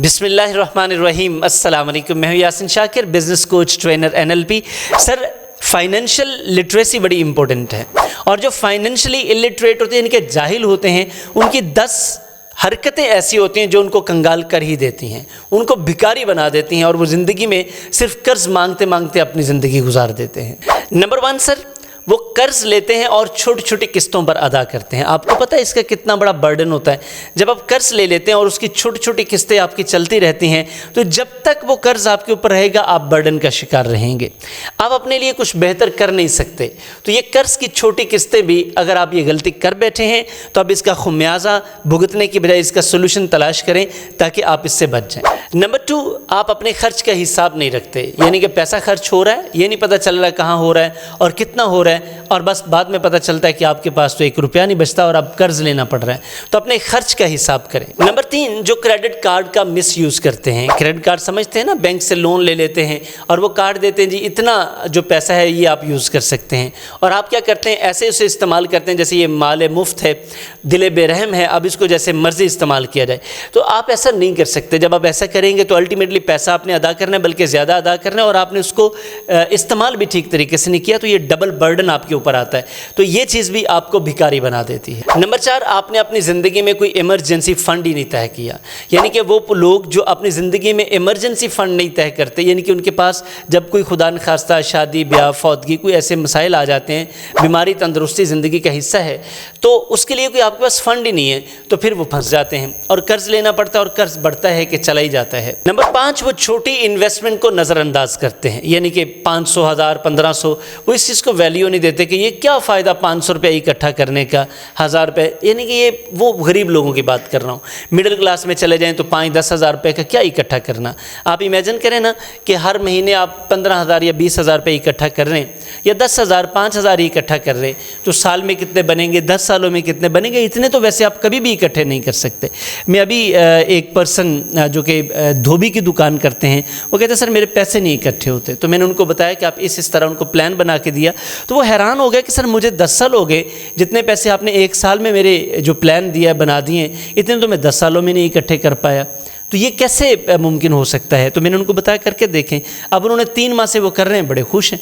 بسم اللہ الرحمن الرحیم۔ السلام علیکم، میں ہوں یاسین شاکر، بزنس کوچ، ٹرینر، NLP۔ سر، فائنینشیل لٹریسی بڑی امپورٹنٹ ہے، اور جو فائنینشلی الٹریٹ ہوتے ہیں، یعنی کہ جاہل ہوتے ہیں، ان کی 10 حرکتیں ایسی ہوتی ہیں جو ان کو کنگال کر ہی دیتی ہیں، ان کو بھکاری بنا دیتی ہیں، اور وہ زندگی میں صرف قرض مانگتے مانگتے اپنی زندگی گزار دیتے ہیں۔ نمبر 1 سر، وہ قرض لیتے ہیں اور چھوٹی چھوٹی قسطوں پر ادا کرتے ہیں۔ آپ کو پتہ ہے اس کا کتنا بڑا برڈن ہوتا ہے؟ جب آپ قرض لے لیتے ہیں اور اس کی چھوٹی چھوٹی قسطیں آپ کی چلتی رہتی ہیں، تو جب تک وہ قرض آپ کے اوپر رہے گا آپ برڈن کا شکار رہیں گے، آپ اپنے لیے کچھ بہتر کر نہیں سکتے۔ تو یہ قرض کی چھوٹی قسطیں بھی اگر آپ یہ غلطی کر بیٹھے ہیں تو اب اس کا خمیازہ بھگتنے کی بجائے اس کا سولوشن تلاش کریں تاکہ آپ اس سے بچ جائیں۔ نمبر 2، آپ اپنے خرچ کا حساب نہیں رکھتے، یعنی کہ پیسہ خرچ ہو رہا ہے، یہ نہیں پتہ چل رہا ہے کہاں ہو رہا ہے اور کتنا ہو رہا ہے، اور بس بعد میں پتہ چلتا ہے کہ آپ کے پاس تو 1 روپیہ نہیں بچتا اور اب قرض لینا پڑ رہا ہے۔ تو اپنے خرچ کا حساب کریں۔ نمبر 3، جو کریڈٹ کارڈ کا مس یوز کرتے ہیں، کریڈٹ کارڈ سمجھتے ہیں نا، بینک سے لون لے لیتے ہیں اور وہ کارڈ دیتے ہیں، جی اتنا جو پیسہ ہے یہ آپ یوز کر سکتے ہیں، اور آپ کیا کرتے ہیں، ایسے اسے استعمال کرتے ہیں جیسے یہ مال مفت ہے، دل بے رحم ہے، اب اس کو جیسے مرضی استعمال کیا جائے۔ تو آپ ایسا نہیں کر سکتے۔ جب آپ ایسا کریں گے تو الٹیمیٹلی پیسہ آپ نے ادا کرنا ہے، بلکہ زیادہ ادا کرنا ہے، اور آپ نے اس کو استعمال بھی ٹھیک طریقے سے نہیں کیا تو یہ ڈبل برڈن آپ کے اوپر آتا ہے۔ تو یہ چیز بھی آپ کو بھکاری بنا دیتی ہے۔ نمبر 4، آپ نے اپنی زندگی میں کوئی ایمرجنسی فنڈ ہی نہیں طے کیا، یعنی کہ وہ لوگ جو اپنی زندگی میں ایمرجنسی فنڈ نہیں طے کرتے، یعنی کہ ان کے پاس جب کوئی خدا نخواستہ شادی بیاہ فوتگی کوئی ایسے مسائل آ جاتے ہیں، بیماری تندرستی زندگی کا حصہ ہے، تو اس کے لیے کوئی آپ کے پاس فنڈ ہی نہیں ہے، تو پھر وہ پھنس جاتے ہیں اور قرض لینا پڑتا ہے، اور قرض بڑھتا ہے کہ چلا ہی جاتا ہے۔ نمبر 5، وہ چھوٹی انویسٹمنٹ کو نظر انداز کرتے ہیں، یعنی کہ 500، 1000، 1500، وہ اس چیز کو ویلیو نہیں دیتے کہ یہ کیا فائدہ 500 روپے اکٹھا کرنے کا، 1000 روپے، یعنی کہ یہ وہ غریب لوگوں کی بات کر رہا ہوں۔ مڈل کلاس میں چلے جائیں تو 5-10 ہزار روپے کا کیا اکٹھا کرنا؟ آپ امیجن کریں نا کہ ہر مہینے آپ 15,000 یا 20,000 روپے اکٹھا کر رہے ہیں، یا 10,000، 5,000 ہی اکٹھا کر رہے ہیں، تو سال میں کتنے بنیں گے؟ 10 سالوں میں کتنے بنیں گے؟ اتنے تو ویسے آپ کبھی بھی اکٹھے نہیں کر سکتے۔ میں ابھی ایک پرسن جو کہ دھوبی کی دکان کرتے ہیں، وہ کہتے ہیں سر میرے پیسے نہیں اکٹھے ہوتے، تو میں نے ان کو بتایا کہ آپ اس طرح ان کو پلان بنا کے دیا، تو وہ حیران ہو گئے کہ سر مجھے 10 سال ہو گئے، جتنے پیسے آپ نے 1 سال میں میرے جو پلان دیا بنا دیے اتنے تو میں 10 سالوں میں نہیں اکٹھے کر پایا، تو یہ کیسے ممکن ہو سکتا ہے؟ تو میں نے ان کو بتایا کر کے دیکھیں۔ اب انہوں نے 3 ماہ سے وہ کر رہے ہیں، بڑے خوش ہیں۔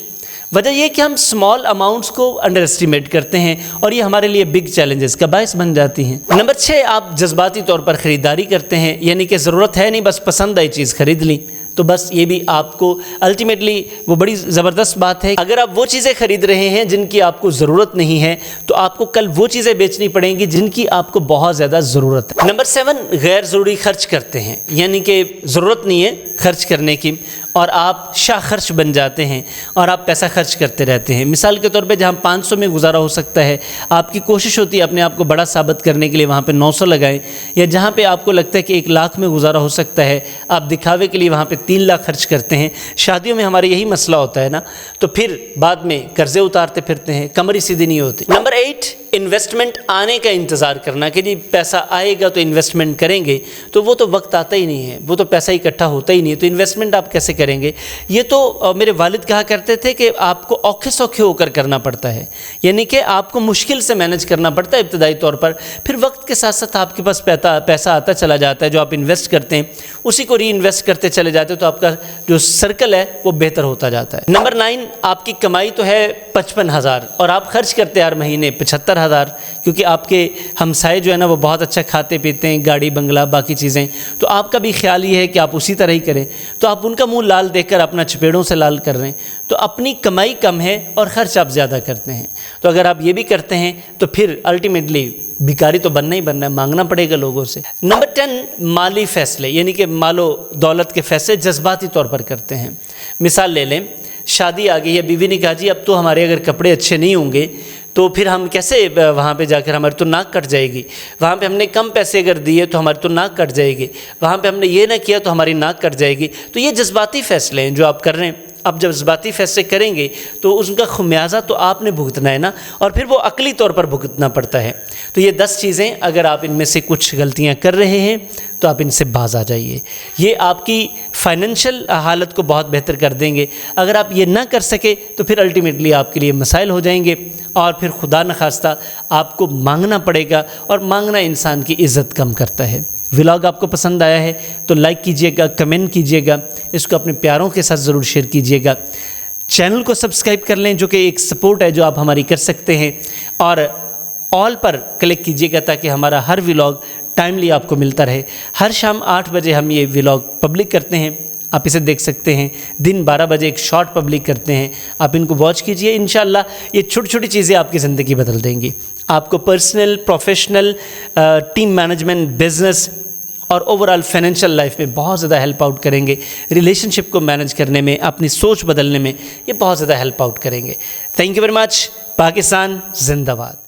وجہ یہ کہ ہم اسمال اماؤنٹس کو انڈر اسٹیمیٹ کرتے ہیں، اور یہ ہمارے لیے بگ چیلنجز کا باعث بن جاتی ہیں۔ نمبر 6، آپ جذباتی طور پر خریداری کرتے ہیں، یعنی کہ ضرورت ہے نہیں بس پسند آئی چیز خرید لی، تو بس یہ بھی آپ کو الٹیمیٹلی وہ بڑی زبردست بات ہے، اگر آپ وہ چیزیں خرید رہے ہیں جن کی آپ کو ضرورت نہیں ہے تو آپ کو کل وہ چیزیں بیچنی پڑیں گی جن کی آپ کو بہت زیادہ ضرورت ہے۔ نمبر 7، غیر ضروری خرچ کرتے ہیں، یعنی کہ ضرورت نہیں ہے خرچ کرنے کی، اور آپ شاہ خرچ بن جاتے ہیں اور آپ پیسہ خرچ کرتے رہتے ہیں۔ مثال کے طور پہ جہاں 500 میں گزارا ہو سکتا ہے، آپ کی کوشش ہوتی ہے اپنے آپ کو بڑا ثابت کرنے کے لیے وہاں پہ 900 لگائیں، یا جہاں پہ آپ کو لگتا ہے کہ 1 لاکھ میں گزارا ہو سکتا ہے، آپ دکھاوے کے لیے وہاں پہ 3 لاکھ خرچ کرتے ہیں۔ شادیوں میں ہمارے یہی مسئلہ ہوتا ہے نا، تو پھر بعد میں قرضے اتارتے پھرتے ہیں، کمر ہی سیدھی نہیں ہوتی۔ نمبر 8، انویسٹمنٹ آنے کا انتظار کرنا، کہ جی پیسہ آئے گا تو انویسٹمنٹ کریں گے، تو وہ تو وقت آتا ہی نہیں ہے، وہ تو پیسہ اکٹھا ہوتا ہی نہیں ہے، تو انویسٹمنٹ آپ کیسے کریں گے؟ یہ تو میرے والد کہا کرتے تھے کہ آپ کو اوکھے سوکھے ہو کر کرنا پڑتا ہے، یعنی کہ آپ کو مشکل سے مینج کرنا پڑتا ہے ابتدائی طور پر، پھر وقت کے ساتھ ساتھ آپ کے پاس پیسہ آتا چلا جاتا ہے، جو آپ انویسٹ کرتے ہیں اسی کو ری انویسٹ کرتے چلے جاتے ہیں، تو آپ کا جو سرکل ہے وہ بہتر ہوتا جاتا ہے۔ نمبر 9، آپ کی کمائی تو ہے 55,000 اور آپ خرچ کرتے ہیں ہر مہینے 75,000، کیونکہ آپ کے ہمسائے جو ہے نا وہ بہت اچھا کھاتے پیتے ہیں، گاڑی بنگلہ باقی چیزیں، تو آپ کا بھی خیال یہ ہے کہ آپ اسی طرح ہی کریں، تو آپ ان کا منہ لال دیکھ کر اپنا چپیڑوں سے لال کر رہے ہیں، تو اپنی کمائی کم ہے اور خرچ آپ زیادہ کرتے ہیں۔ تو اگر آپ یہ بھی کرتے ہیں تو پھر الٹیمیٹلی بھکاری تو بننا ہی بننا ہے، مانگنا پڑے گا لوگوں سے۔ نمبر 10، مالی فیصلے، یعنی کہ مال و دولت کے فیصلے جذباتی طور پر کرتے ہیں۔ مثال لے لیں، شادی آ گئی ہے، بیوی نے کہا جی اب تو ہمارے اگر کپڑے اچھے نہیں ہوں گے تو پھر ہم کیسے وہاں پہ جا کر، ہماری تو ناک کٹ جائے گی، وہاں پہ ہم نے کم پیسے اگر دیے تو ہماری تو ناک کٹ جائے گی، وہاں پہ ہم نے یہ نہ کیا تو ہماری ناک کٹ جائے گی۔ تو یہ جذباتی فیصلے ہیں جو آپ کر رہے ہیں۔ اب جب جذباتی فیصلے کریں گے تو اس کا خمیازہ تو آپ نے بھگتنا ہے نا، اور پھر وہ عقلی طور پر بھگتنا پڑتا ہے۔ تو یہ 10 چیزیں اگر آپ ان میں سے کچھ غلطیاں کر رہے ہیں تو آپ ان سے باز آ جائیے، یہ آپ کی فائنینشیل حالت کو بہت بہتر کر دیں گے۔ اگر آپ یہ نہ کر سکے تو پھر الٹیمیٹلی آپ کے لیے مسائل ہو جائیں گے، اور پھر خدا نخواستہ آپ کو مانگنا پڑے گا، اور مانگنا انسان کی عزت کم کرتا ہے۔ ولاگ آپ کو پسند آیا ہے تو لائک کیجئے گا، کمنٹ کیجئے گا، اس کو اپنے پیاروں کے ساتھ ضرور شیئر کیجئے گا، چینل کو سبسکرائب کر لیں جو کہ ایک سپورٹ ہے جو آپ ہماری کر سکتے ہیں، اور آل پر کلک کیجئے گا تاکہ ہمارا ہر ولاگ ٹائملی آپ کو ملتا رہے۔ ہر شام 8 بجے ہم یہ ولاگ پبلک کرتے ہیں، آپ اسے دیکھ سکتے ہیں۔ دن 12 بجے ایک شارٹ پبلک کرتے ہیں، آپ ان کو واچ کیجئے، انشاءاللہ یہ چھوٹی چھوٹی چیزیں آپ کی زندگی بدل دیں گی، آپ کو personal, professional, team management, business اور اوورآل فائنینشیل لائف میں بہت زیادہ ہیلپ آؤٹ کریں گے۔ ریلیشن شپ کو مینج کرنے میں، اپنی سوچ بدلنے میں یہ بہت زیادہ ہیلپ آؤٹ کریں گے۔ Thank you very much. Pakistan زندہ باد۔